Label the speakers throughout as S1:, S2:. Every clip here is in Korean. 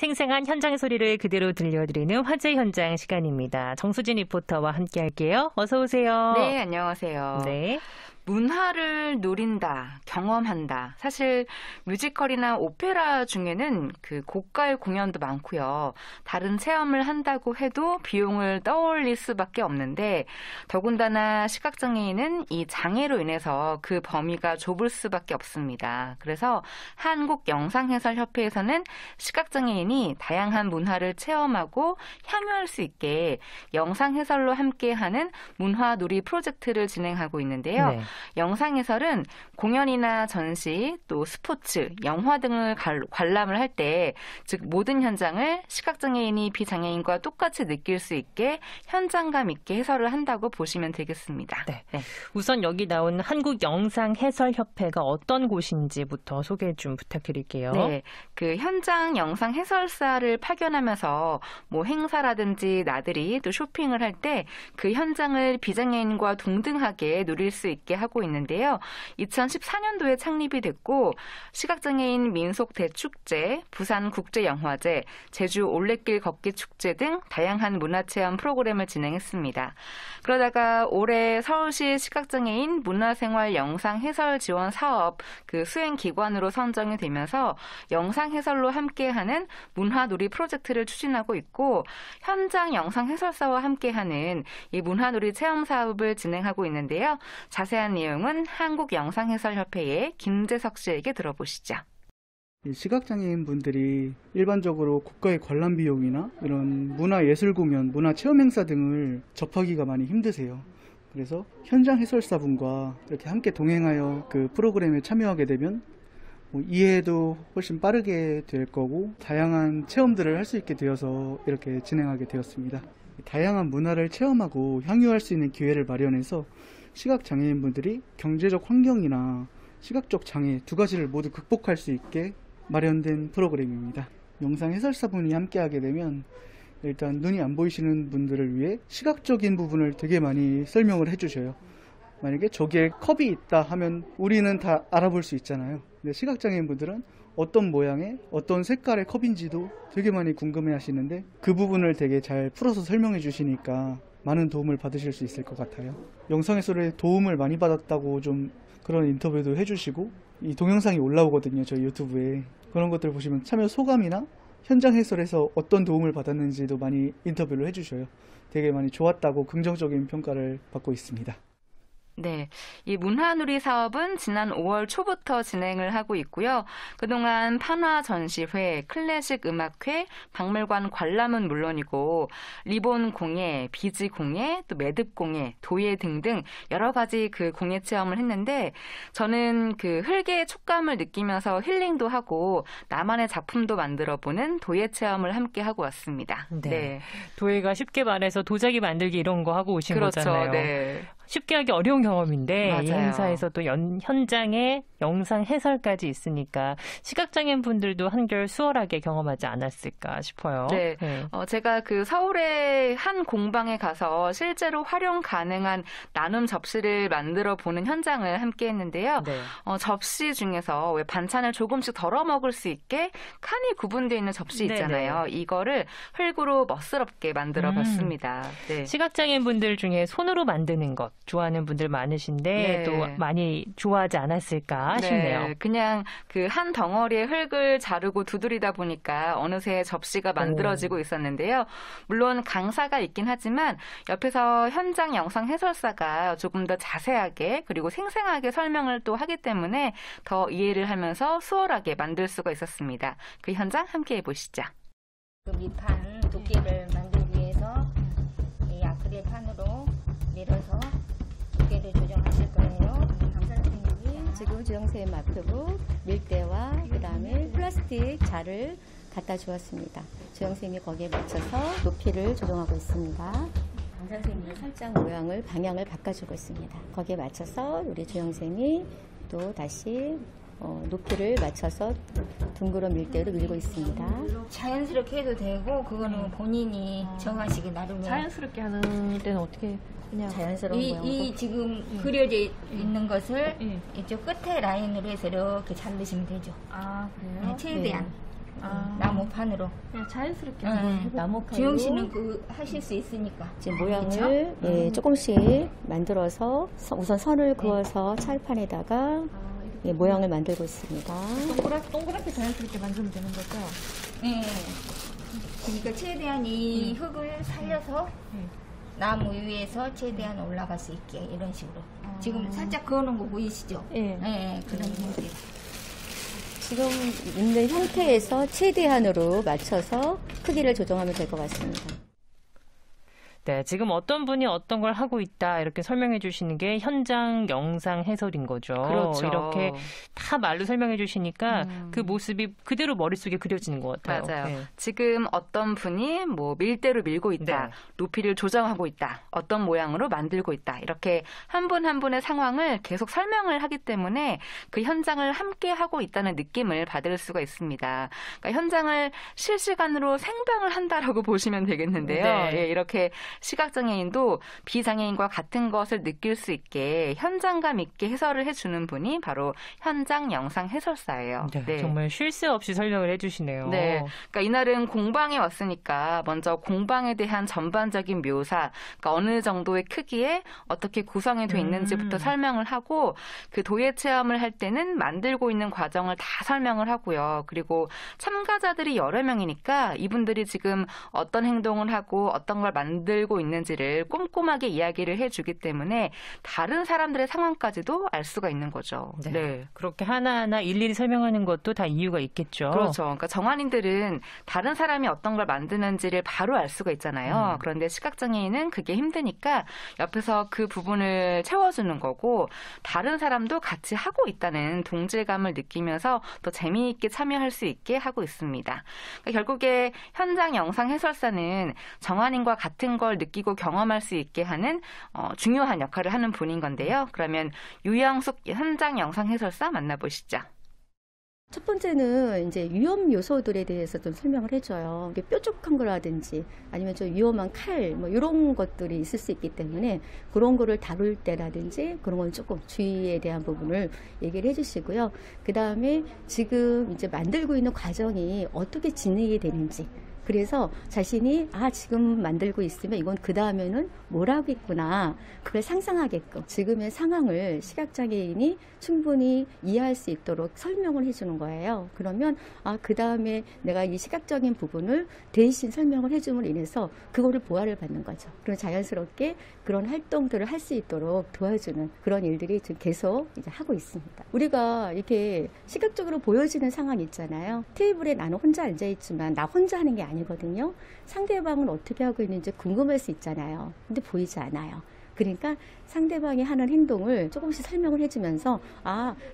S1: 생생한 현장의 소리를 그대로 들려드리는 화제 현장 시간입니다. 정수진 리포터와 함께할게요. 어서 오세요.
S2: 네, 안녕하세요.
S1: 네.
S2: 문화를 누린다, 경험한다. 사실 뮤지컬이나 오페라 중에는 그 고가의 공연도 많고요. 다른 체험을 한다고 해도 비용을 떠올릴 수밖에 없는데 더군다나 시각장애인은 이 장애로 인해서 그 범위가 좁을 수밖에 없습니다. 그래서 한국영상해설협회에서는 시각장애인이 다양한 문화를 체험하고 향유할 수 있게 영상해설로 함께하는 문화놀이 프로젝트를 진행하고 있는데요.
S1: 네.
S2: 영상해설은 공연이나 전시, 또 스포츠, 영화 등을 관람을 할 때, 즉 모든 현장을 시각장애인이 비장애인과 똑같이 느낄 수 있게 현장감 있게 해설을 한다고 보시면 되겠습니다.
S1: 네. 우선 여기 나온 한국영상해설협회가 어떤 곳인지부터 소개 좀 부탁드릴게요.
S2: 네, 그 현장 영상 해설사를 파견하면서 뭐 행사라든지 나들이 또 쇼핑을 할 때 그 현장을 비장애인과 동등하게 누릴 수 있게 하고 있는데요. 2014년도에 창립이 됐고 시각장애인 민속대축제, 부산국제영화제, 제주 올레길 걷기 축제 등 다양한 문화체험 프로그램을 진행했습니다. 그러다가 올해 서울시 시각장애인 문화생활 영상해설 지원 사업 그 수행기관으로 선정이 되면서 영상해설로 함께하는 문화놀이 프로젝트를 추진하고 있고 현장 영상해설사와 함께하는 이 문화놀이 체험 사업을 진행하고 있는데요. 자세한 내용은 한국영상해설협회의 김재석 씨에게 들어보시죠.
S3: 시각장애인 분들이 일반적으로 고가의 관람 비용이나 이런 문화예술 공연, 문화체험 행사 등을 접하기가 많이 힘드세요. 그래서 현장 해설사분과 이렇게 함께 동행하여 그 프로그램에 참여하게 되면 이해도 훨씬 빠르게 될 거고 다양한 체험들을 할 수 있게 되어서 이렇게 진행하게 되었습니다. 다양한 문화를 체험하고 향유할 수 있는 기회를 마련해서 시각장애인분들이 경제적 환경이나 시각적 장애 두 가지를 모두 극복할 수 있게 마련된 프로그램입니다. 영상 해설사분이 함께하게 되면 일단 눈이 안 보이시는 분들을 위해 시각적인 부분을 되게 많이 설명을 해주셔요. 만약에 저기에 컵이 있다 하면 우리는 다 알아볼 수 있잖아요. 근데 시각장애인분들은 어떤 모양의 어떤 색깔의 컵인지도 되게 많이 궁금해 하시는데 그 부분을 되게 잘 풀어서 설명해 주시니까 많은 도움을 받으실 수 있을 것 같아요. 영상 해설에 도움을 많이 받았다고 좀 그런 인터뷰도 해주시고 이 동영상이 올라오거든요. 저희 유튜브에. 그런 것들 보시면 참여 소감이나 현장 해설에서 어떤 도움을 받았는지도 많이 인터뷰를 해주셔요. 되게 많이 좋았다고 긍정적인 평가를 받고 있습니다.
S2: 네, 이 문화놀이 사업은 지난 5월 초부터 진행을 하고 있고요. 그동안 판화 전시회, 클래식 음악회, 박물관 관람은 물론이고 리본 공예, 비지 공예, 또 매듭 공예, 도예 등등 여러 가지 그 공예 체험을 했는데 저는 그 흙의 촉감을 느끼면서 힐링도 하고 나만의 작품도 만들어보는 도예 체험을 함께 하고 왔습니다.
S1: 네. 도예가 쉽게 말해서 도자기 만들기 이런 거 하고 오신 거잖아요.
S2: 네.
S1: 쉽게 하기 어려운 경험인데
S2: 맞아요.
S1: 이 행사에서 또 현장에 영상 해설까지 있으니까 시각장애인 분들도 한결 수월하게 경험하지 않았을까 싶어요.
S2: 네, 제가 그 서울의 한 공방에 가서 실제로 활용 가능한 나눔 접시를 만들어 보는 현장을 함께 했는데요.
S1: 네.
S2: 접시 중에서 왜 반찬을 조금씩 덜어 먹을 수 있게 칸이 구분되어 있는 접시 있잖아요. 네네. 이거를 흙으로 멋스럽게 만들어 봤습니다. 네.
S1: 시각장애인 분들 중에 손으로 만드는 것 좋아하는 분들 많으신데
S2: 네.
S1: 또 많이 좋아하지 않았을까 싶네요.
S2: 네, 그냥 그 한 덩어리의 흙을 자르고 두드리다 보니까 어느새 접시가 만들어지고 있었는데요. 물론 강사가 있긴 하지만 옆에서 현장 영상 해설사가 조금 더 자세하게 그리고 생생하게 설명을 또 하기 때문에 더 이해를 하면서 수월하게 만들 수가 있었습니다. 그 현장 함께 해보시죠.
S4: 그 밑판 두께를 만들기 위해서 이 아크릴 판으로 밀어서 두께를 조정하실 거예요. 감사선생님이 지금 주영쌤 앞으로 밀대와 그다음에 플라스틱 자를 갖다 주었습니다. 주영쌤이 거기에 맞춰서 높이를 조정하고 있습니다. 강선생님이 살짝 모양을 방향을 바꿔주고 있습니다. 거기에 맞춰서 우리 주영쌤이 또 다시 높이를 맞춰서 둥그런 밀대로 밀고 있습니다.
S5: 자연스럽게 해도 되고 그거는 본인이 정하시기 나름이에요.
S1: 자연스럽게 하는 때는 어떻게 그냥
S4: 자연스러운 모양으로
S5: 이 지금 그려져 있는 것을 이쪽 끝에 라인으로 해서 이렇게 자르시면 되죠.
S1: 아 그래요?
S5: 네, 최대한. 나무판으로.
S4: 그냥 자연스럽게
S5: 나무판으로. 주영 씨는 그 하실 수 있으니까.
S4: 지금 모양을 조금씩 만들어서 우선 선을 그어서 찰판에다가 모양을 만들고 있습니다.
S6: 동그랗게 자연스럽게 만들면 되는 거죠?
S5: 네. 그러니까 최대한 이 흙을 살려서 나무 위에서 최대한 올라갈 수 있게 이런 식으로. 지금 살짝 그어놓은 거 보이시죠?
S4: 네.
S5: 그런 형태.
S4: 지금 있는 형태에서 최대한으로 맞춰서 크기를 조정하면 될 것 같습니다.
S1: 네, 지금 어떤 분이 어떤 걸 하고 있다 이렇게 설명해 주시는 게 현장 영상 해설인 거죠.
S2: 그렇죠.
S1: 이렇게 다 말로 설명해 주시니까 그 모습이 그대로 머릿속에 그려지는 것 같아요.
S2: 맞아요.
S1: 네.
S2: 지금 어떤 분이 뭐 밀대로 밀고 있다,
S1: 네.
S2: 높이를 조정하고 있다, 어떤 모양으로 만들고 있다, 이렇게 한 분 한 분의 상황을 계속 설명을 하기 때문에 그 현장을 함께 하고 있다는 느낌을 받을 수가 있습니다. 그러니까 현장을 실시간으로 생방을 한다라고 보시면 되겠는데요.
S1: 네.
S2: 예, 이렇게 시각장애인도 비장애인과 같은 것을 느낄 수 있게 현장감 있게 해설을 해주는 분이 바로 현장 영상 해설사예요.
S1: 네, 정말 쉴 새 없이 설명을 해주시네요.
S2: 네, 그러니까 이날은 공방에 왔으니까 먼저 공방에 대한 전반적인 묘사, 그러니까 어느 정도의 크기에 어떻게 구성이 돼 있는지부터 설명을 하고 그 도예 체험을 할 때는 만들고 있는 과정을 다 설명을 하고요. 그리고 참가자들이 여러 명이니까 이분들이 지금 어떤 행동을 하고 어떤 걸 만들고 있는지를 꼼꼼하게 이야기를 해주기 때문에 다른 사람들의 상황까지도 알 수가 있는 거죠.
S1: 네. 그렇게 하나하나 일일이 설명하는 것도 다 이유가 있겠죠.
S2: 그렇죠. 그러니까 정한인들은 다른 사람이 어떤 걸 만드는지를 바로 알 수가 있잖아요. 그런데 시각장애인은 그게 힘드니까 옆에서 그 부분을 채워주는 거고 다른 사람도 같이 하고 있다는 동질감을 느끼면서 더 재미있게 참여할 수 있게 하고 있습니다. 그러니까 결국에 현장 영상 해설사는 정한인과 같은 걸 느끼고 경험할 수 있게 하는 중요한 역할을 하는 분인 건데요. 그러면 유영숙 현장 영상 해설사 만나보시죠.
S4: 첫 번째는 이제 위험 요소들에 대해서 좀 설명을 해줘요. 이게 뾰족한 거라든지 아니면 좀 위험한 칼, 뭐 이런 것들이 있을 수 있기 때문에 그런 거를 다룰 때라든지 그런 건 조금 주의에 대한 부분을 얘기를 해주시고요. 그 다음에 지금 이제 만들고 있는 과정이 어떻게 진행이 되는지. 그래서 자신이 지금 만들고 있으면 이건 그 다음에는 뭘 하겠구나 그걸 상상하게끔 지금의 상황을 시각장애인이 충분히 이해할 수 있도록 설명을 해주는 거예요. 그러면 그 다음에 내가 이 시각적인 부분을 대신 설명을 해줌으로 인해서 그거를 보완을 받는 거죠. 그럼 자연스럽게 그런 활동들을 할 수 있도록 도와주는 그런 일들이 지금 계속 이제 하고 있습니다. 우리가 이렇게 시각적으로 보여지는 상황이 있잖아요. 테이블에 나는 혼자 앉아있지만 나 혼자 하는 게 아니거든요. 상대방은 어떻게 하고 있는지 궁금할 수 있잖아요. 근데 보이지 않아요. 그러니까 상대방이 하는 행동을 조금씩 설명을 해주면서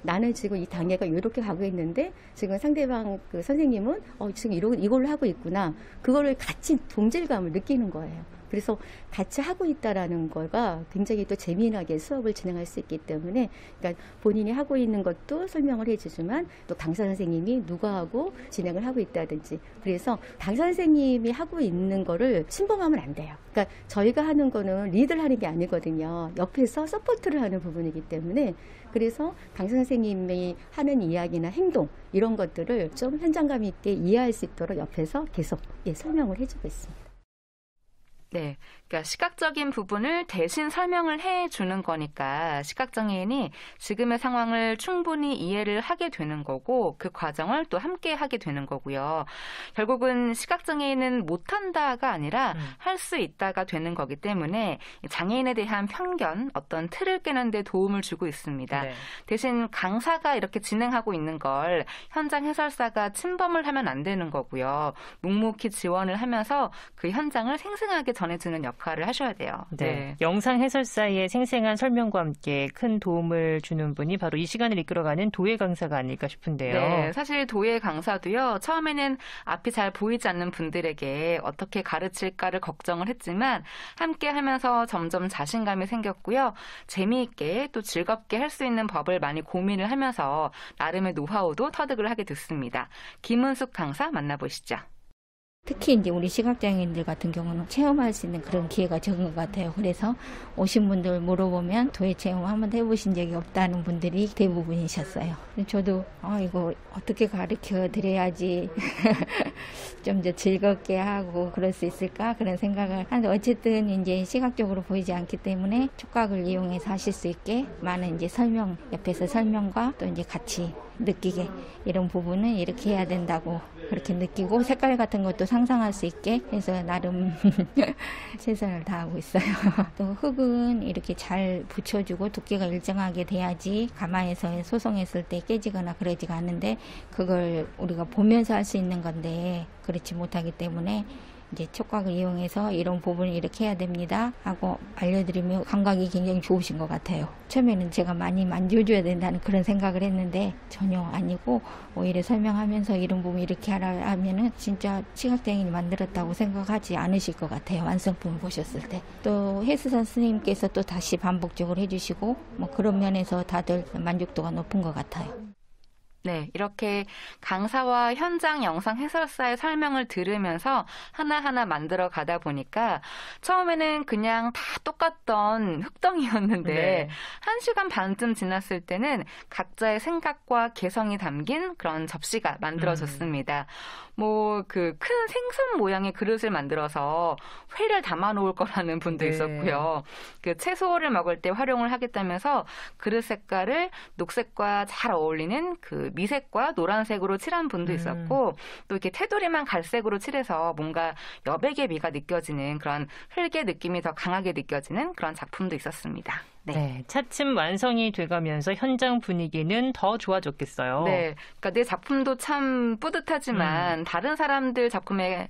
S4: 나는 지금 이 단계가 이렇게 가고 있는데 지금 상대방 그 선생님은 지금 이걸로 하고 있구나. 그거를 같이 동질감을 느끼는 거예요. 그래서 같이 하고 있다라는 거가 굉장히 또 재미나게 수업을 진행할 수 있기 때문에 그러니까 본인이 하고 있는 것도 설명을 해주지만 또 강사 선생님이 누가 하고 진행을 하고 있다든지 그래서 강사 선생님이 하고 있는 거를 침범하면 안 돼요. 그러니까 저희가 하는 거는 리드를 하는 게 아니거든요. 옆에서 서포트를 하는 부분이기 때문에 그래서 강사 선생님이 하는 이야기나 행동 이런 것들을 좀 현장감 있게 이해할 수 있도록 옆에서 계속 설명을 해주고 있습니다.
S2: 네, 그러니까 시각적인 부분을 대신 설명을 해주는 거니까 시각장애인이 지금의 상황을 충분히 이해를 하게 되는 거고 그 과정을 또 함께 하게 되는 거고요. 결국은 시각장애인은 못한다가 아니라 할 수 있다가 되는 거기 때문에 장애인에 대한 편견, 어떤 틀을 깨는 데 도움을 주고 있습니다.
S1: 네.
S2: 대신 강사가 이렇게 진행하고 있는 걸 현장 해설사가 침범을 하면 안 되는 거고요. 묵묵히 지원을 하면서 그 현장을 생생하게 전해주는 역할을 하셔야 돼요.
S1: 네. 영상 해설사의 생생한 설명과 함께 큰 도움을 주는 분이 바로 이 시간을 이끌어가는 도예 강사가 아닐까 싶은데요.
S2: 네, 사실 도예 강사도요. 처음에는 앞이 잘 보이지 않는 분들에게 어떻게 가르칠까를 걱정을 했지만 함께 하면서 점점 자신감이 생겼고요. 재미있게 또 즐겁게 할 수 있는 법을 많이 고민을 하면서 나름의 노하우도 터득을 하게 됐습니다. 김은숙 강사 만나보시죠.
S4: 특히 이제 우리 시각장애인들 같은 경우는 체험할 수 있는 그런 기회가 적은 것 같아요. 그래서 오신 분들 물어보면 도예 체험 한번 해보신 적이 없다는 분들이 대부분이셨어요. 저도 이거 어떻게 가르쳐 드려야지 좀 더 즐겁게 하고 그럴 수 있을까 그런 생각을 하는데 어쨌든 이제 시각적으로 보이지 않기 때문에 촉각을 이용해서 하실 수 있게 많은 이제 설명 옆에서 설명과 또 이제 같이 느끼게 이런 부분은 이렇게 해야 된다고 그렇게 느끼고 색깔 같은 것도 상상할 수 있게 해서 나름 최선을 다하고 있어요. 또 흙은 이렇게 잘 붙여주고 두께가 일정하게 돼야지 가마에서 소송했을 때 깨지거나 그러지가 않는데 그걸 우리가 보면서 할 수 있는 건데 그렇지 못하기 때문에 이제 촉각을 이용해서 이런 부분을 이렇게 해야 됩니다 하고 알려드리면 감각이 굉장히 좋으신 것 같아요. 처음에는 제가 많이 만져줘야 된다는 그런 생각을 했는데 전혀 아니고 오히려 설명하면서 이런 부분 이렇게 하라 하면은 진짜 시각장애인이 만들었다고 생각하지 않으실 것 같아요. 완성품을 보셨을 때. 또 해수사 선생님께서 또 다시 반복적으로 해주시고 뭐 그런 면에서 다들 만족도가 높은 것 같아요.
S2: 네, 이렇게 강사와 현장 영상 해설사의 설명을 들으면서 하나하나 만들어 가다 보니까 처음에는 그냥 다 똑같던 흙덩이였는데
S1: 네.
S2: 1시간 반쯤 지났을 때는 각자의 생각과 개성이 담긴 그런 접시가 만들어졌습니다. 뭐 그 큰 생선 모양의 그릇을 만들어서 회를 담아 놓을 거라는 분도
S1: 네.
S2: 있었고요. 그 채소를 먹을 때 활용을 하겠다면서 그릇 색깔을 녹색과 잘 어울리는 그 미색과 노란색으로 칠한 분도 있었고 또 이렇게 테두리만 갈색으로 칠해서 뭔가 여백의 미가 느껴지는 그런 흙의 느낌이 더 강하게 느껴지는 그런 작품도 있었습니다.
S1: 네, 차츰 완성이 돼가면서 현장 분위기는 더 좋아졌겠어요.
S2: 네, 그러니까 내 작품도 참 뿌듯하지만 다른 사람들 작품에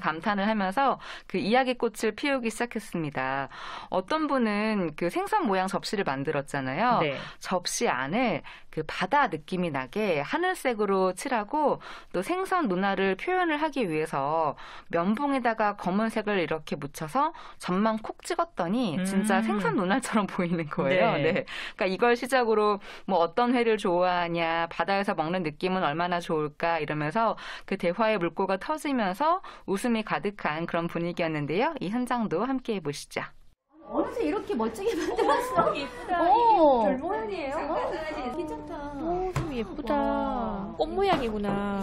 S2: 감탄을 하면서 그 이야기꽃을 피우기 시작했습니다. 어떤 분은 그 생선 모양 접시를 만들었잖아요.
S1: 네.
S2: 접시 안을 그 바다 느낌이 나게 하늘색으로 칠하고 또 생선 문화를 표현을 하기 위해서 면봉에다가 검은색을 이렇게 묻혀서 점만 콕 찍었더니 진짜 생선 눈알처럼 보이는 거예요.
S1: 네.
S2: 네. 그러니까 이걸 시작으로 뭐 어떤 회를 좋아하냐, 바다에서 먹는 느낌은 얼마나 좋을까 이러면서 그 대화의 물꼬가 터지면서 웃음이 가득한 그런 분위기였는데요. 이 현장도 함께 해보시죠.
S6: 어느새 이렇게 멋지게 만들었어.
S5: 예쁘다.
S6: 별 모양이에요.
S5: 괜찮다.
S6: 오, 참 예쁘다. 꽃 모양이구나.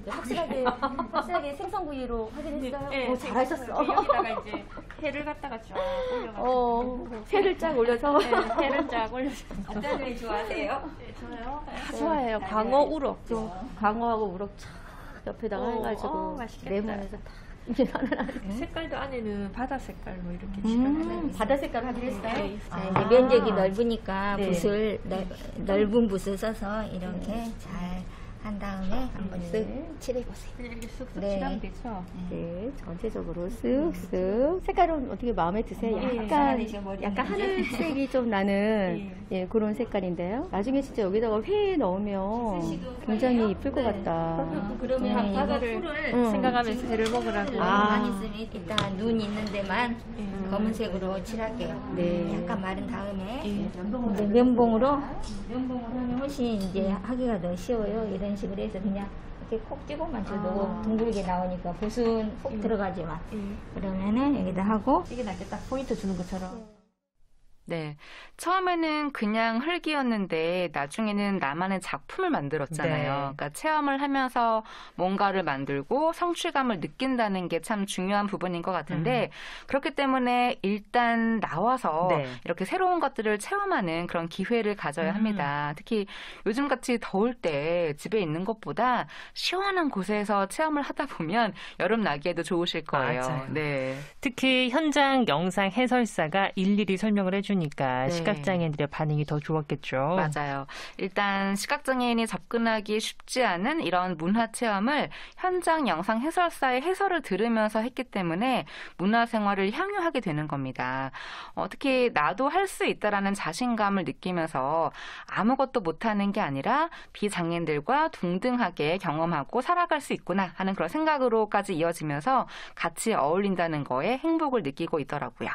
S5: 확실하게 생선구이로 확인했어요.
S6: 네,
S5: 잘하셨어.
S6: 여기다가 이제 회를 갖다가 쫙 올려가지고. 회를 쫙 올려서. 네, 회를 쫙 올려서.
S5: 어떤 회 좋아하세요?
S6: 저요? 좋아해요. 광어 우럭. 광어하고 우럭 쫙 옆에다가 해가지고
S5: 맛있겠다.
S6: 레몬에서 다. 색깔도 안에는 바다 색깔로 이렇게 칠을
S5: 바다 색깔 하기로 했어요.
S6: 네.
S5: 자, 이제 면적이 넓으니까
S6: 네.
S5: 붓을 넓은 붓을 써서 이렇게 잘 한 다음에 한번 쓱 칠해보세요.
S6: 그냥 이렇게 쓱쓱
S5: 네.
S6: 칠하면 되죠.
S7: 네, 전체적으로 쓱쓱. 색깔은 어떻게 마음에 드세요?
S6: 예,
S7: 약간 하늘색이 좀 나는 예, 그런 색깔인데요. 나중에 진짜 여기다가 회 넣으면 굉장히 이쁠 것 같다.
S5: 그러면 이거
S6: 바다를
S5: 풀을
S6: 생각하면서 회를 먹으라고.
S5: 많이 쓰면 일단 눈 있는 데만 검은색으로 칠할게요.
S7: 네.
S5: 약간 마른 다음에 이제 면봉으로 하면 훨씬 이제 하기가 더 쉬워요. 이런 식으로 해서 그냥 이렇게 콕 찍어만 줘도 둥글게 나오니까 붓은 콕 들어가지만 그러면은 여기다 하고
S6: 이게 나한테 딱 포인트 주는 것처럼.
S2: 네. 처음에는 그냥 흙이었는데 나중에는 나만의 작품을 만들었잖아요.
S1: 네.
S2: 그러니까 체험을 하면서 뭔가를 만들고 성취감을 느낀다는 게 참 중요한 부분인 것 같은데 그렇기 때문에 일단 나와서
S1: 네.
S2: 이렇게 새로운 것들을 체험하는 그런 기회를 가져야 합니다. 특히 요즘같이 더울 때 집에 있는 것보다 시원한 곳에서 체험을 하다 보면 여름 나기에도 좋으실 거예요.
S1: 맞아요.
S2: 네.
S1: 특히 현장 영상 해설사가 일일이 설명을 해주니까
S2: 네.
S1: 시각장애인들의 반응이 더 좋았겠죠.
S2: 맞아요. 일단 시각장애인이 접근하기 쉽지 않은 이런 문화 체험을 현장 영상 해설사의 해설을 들으면서 했기 때문에 문화생활을 향유하게 되는 겁니다. 특히 나도 할 수 있다라는 자신감을 느끼면서 아무것도 못하는 게 아니라 비장애인들과 동등하게 경험하고 살아갈 수 있구나 하는 그런 생각으로까지 이어지면서 같이 어울린다는 거에 행복을 느끼고 있더라고요.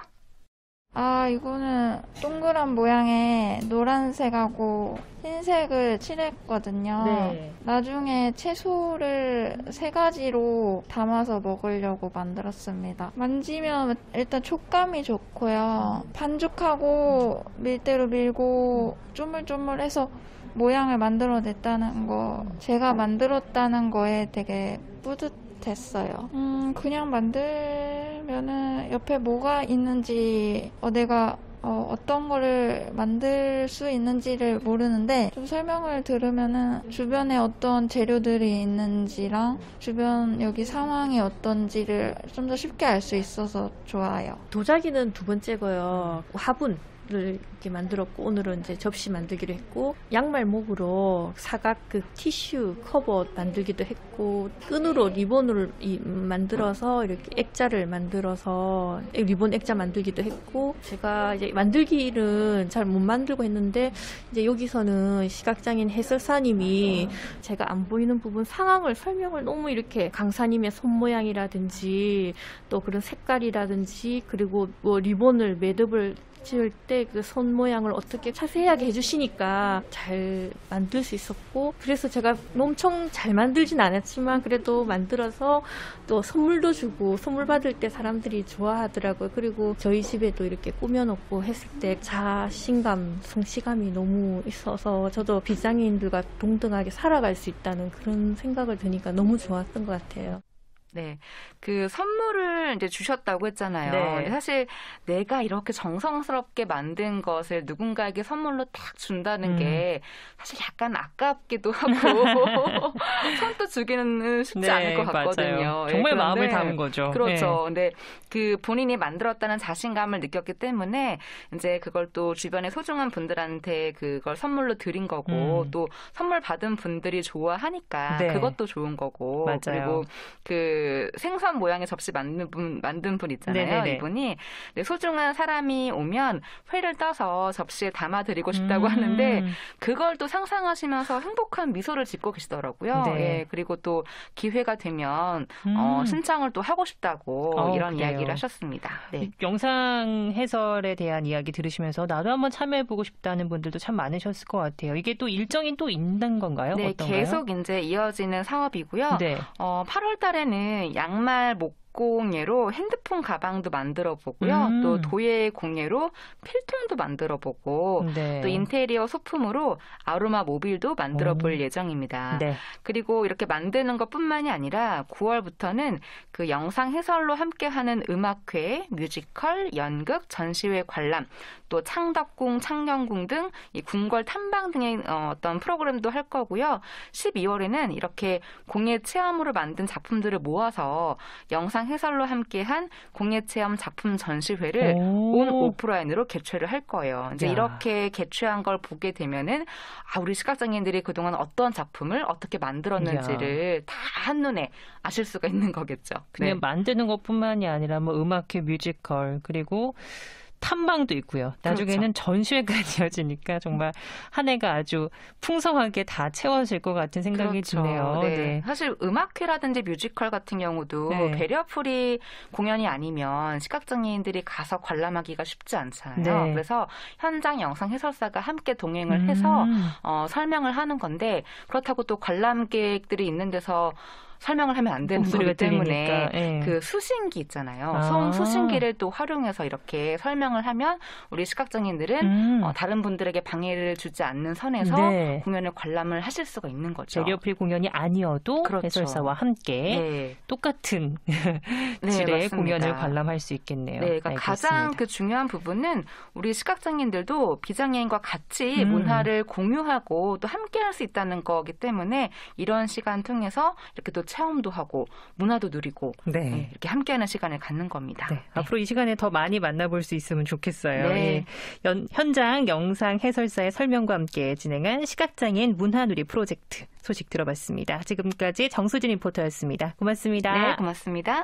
S6: 이거는 동그란 모양의 노란색하고 흰색을 칠했거든요.
S1: 네.
S6: 나중에 채소를 3가지로 담아서 먹으려고 만들었습니다. 만지면 일단 촉감이 좋고요. 반죽하고 밀대로 밀고 쪼물쪼물해서 모양을 만들어냈다는 거, 제가 만들었다는 거에 되게 뿌듯했어요. 그냥 만들면은 옆에 뭐가 있는지, 내가 어떤 거를 만들 수 있는지를 모르는데 좀 설명을 들으면은 주변에 어떤 재료들이 있는지랑 주변 여기 상황이 어떤지를 좀 더 쉽게 알 수 있어서 좋아요.
S8: 도자기는 2번째고요. 화분을 이렇게 만들었고, 오늘은 이제 접시 만들기로 했고, 양말목으로 사각 티슈 커버 만들기도 했고, 끈으로 리본을 만들어서 이렇게 액자를 만들어서 리본 액자 만들기도 했고, 제가 이제 만들기는 잘 못 만들고 했는데, 이제 여기서는 시각장애인 해설사님이 제가 안 보이는 부분 상황을 설명을 너무 이렇게 강사님의 손 모양이라든지 또 그런 색깔이라든지, 그리고 뭐 리본을 매듭을 지을 때 그 손 모양을 어떻게 자세하게 해주시니까 잘 만들 수 있었고, 그래서 제가 엄청 잘 만들진 않았지만 그래도 만들어서 또 선물도 주고, 선물 받을 때 사람들이 좋아하더라고요. 그리고 저희 집에도 이렇게 꾸며놓고 했을 때 자신감, 성취감이 너무 있어서 저도 비장애인들과 동등하게 살아갈 수 있다는 그런 생각을 드니까 너무 좋았던 것 같아요.
S2: 네. 그 선물을 이제 주셨다고 했잖아요.
S1: 네.
S2: 근데 사실 내가 이렇게 정성스럽게 만든 것을 누군가에게 선물로 딱 준다는 게 사실 약간 아깝기도 하고 선뜻 주기는 쉽지
S1: 네,
S2: 않을 것 같거든요.
S1: 맞아요.
S2: 예,
S1: 정말
S2: 그런데
S1: 마음을 담은 거죠.
S2: 그렇죠. 근데 그 본인이 만들었다는 자신감을 느꼈기 때문에 이제 그걸 또 주변의 소중한 분들한테 그걸 선물로 드린 거고, 또 선물 받은 분들이 좋아하니까
S1: 네.
S2: 그것도 좋은 거고.
S1: 맞아요.
S2: 그리고 그 생선 모양의 접시 만든 분 있잖아요.
S1: 네네네.
S2: 이분이 소중한 사람이 오면 회를 떠서 접시에 담아드리고 싶다고 하는데, 그걸 또 상상하시면서 행복한 미소를 짓고 계시더라고요.
S1: 네.
S2: 예, 그리고 또 기회가 되면 신청을 또 하고 싶다고 이런
S1: 그래요.
S2: 이야기를 하셨습니다. 네.
S1: 영상 해설에 대한 이야기 들으시면서 나도 한번 참여해보고 싶다는 분들도 참 많으셨을 것 같아요. 이게 또 일정이 또 있는 건가요?
S2: 네,
S1: 어떤가요?
S2: 계속 이제 이어지는 사업이고요.
S1: 네.
S2: 8월 달에는 양말 목공예로 핸드폰 가방도 만들어 보고요. 또 도예 공예로 필통도 만들어 보고,
S1: 네.
S2: 또 인테리어 소품으로 아로마 모빌도 만들어 볼 예정입니다.
S1: 네.
S2: 그리고 이렇게 만드는 것뿐만이 아니라 9월부터는 그 영상 해설로 함께하는 음악회, 뮤지컬, 연극, 전시회 관람, 또 창덕궁, 창녕궁 등 이 궁궐 탐방 등의 어떤 프로그램도 할 거고요. 12월에는 이렇게 공예 체험으로 만든 작품들을 모아서 영상 해설로 함께한 공예 체험 작품 전시회를 온 오프라인으로 개최를 할 거예요. 이제
S1: 야.
S2: 이렇게 개최한 걸 보게 되면은 우리 시각장애인들이 그동안 어떤 작품을 어떻게 만들었는지를 다 한눈에 아실 수가 있는 거겠죠.
S1: 그냥
S2: 네.
S1: 만드는 것뿐만이 아니라 뭐 음악회, 뮤지컬, 그리고 탐방도 있고요. 나중에는 전시회까지 이어지니까 정말 한 해가 아주 풍성하게 다 채워질 것 같은 생각이
S2: 그렇죠.
S1: 드네요.
S2: 네.
S1: 네.
S2: 사실 음악회라든지 뮤지컬 같은 경우도
S1: 네.
S2: 배려풀이 공연이 아니면 시각장애인들이 가서 관람하기가 쉽지 않잖아요.
S1: 네.
S2: 그래서 현장 영상 해설사가 함께 동행을 해서 설명을 하는 건데, 그렇다고 또 관람객들이 있는 데서 설명을 하면 안 되는
S1: 목소리가
S2: 거기 때문에
S1: 들리니까, 예.
S2: 그 수신기 있잖아요.
S1: 아.
S2: 소음 수신기를 또 활용해서 이렇게 설명을 하면 우리 시각장애인들은 다른 분들에게 방해를 주지 않는 선에서
S1: 네.
S2: 공연을 관람을 하실 수가 있는 거죠.
S1: 배려풀 공연이 아니어도
S2: 그렇죠.
S1: 해설사와 함께
S2: 네.
S1: 똑같은
S2: 네,
S1: 질의
S2: 맞습니다.
S1: 공연을 관람할 수 있겠네요.
S2: 네, 그러니까
S1: 알겠습니다.
S2: 가장 그 중요한 부분은 우리 시각장애인들도 비장애인과 같이 문화를 공유하고 또 함께할 수 있다는 거기 때문에 이런 시간 통해서 이렇게 또 체험도 하고 문화도 누리고
S1: 네.
S2: 네, 이렇게 함께하는 시간을 갖는 겁니다.
S1: 네, 앞으로 이 시간에 더 많이 만나볼 수 있으면 좋겠어요.
S2: 네.
S1: 예. 현장 영상 해설사의 설명과 함께 진행한 시각장애인 문화누리 프로젝트 소식 들어봤습니다. 지금까지 정수진 리포터였습니다. 고맙습니다.
S2: 네, 고맙습니다.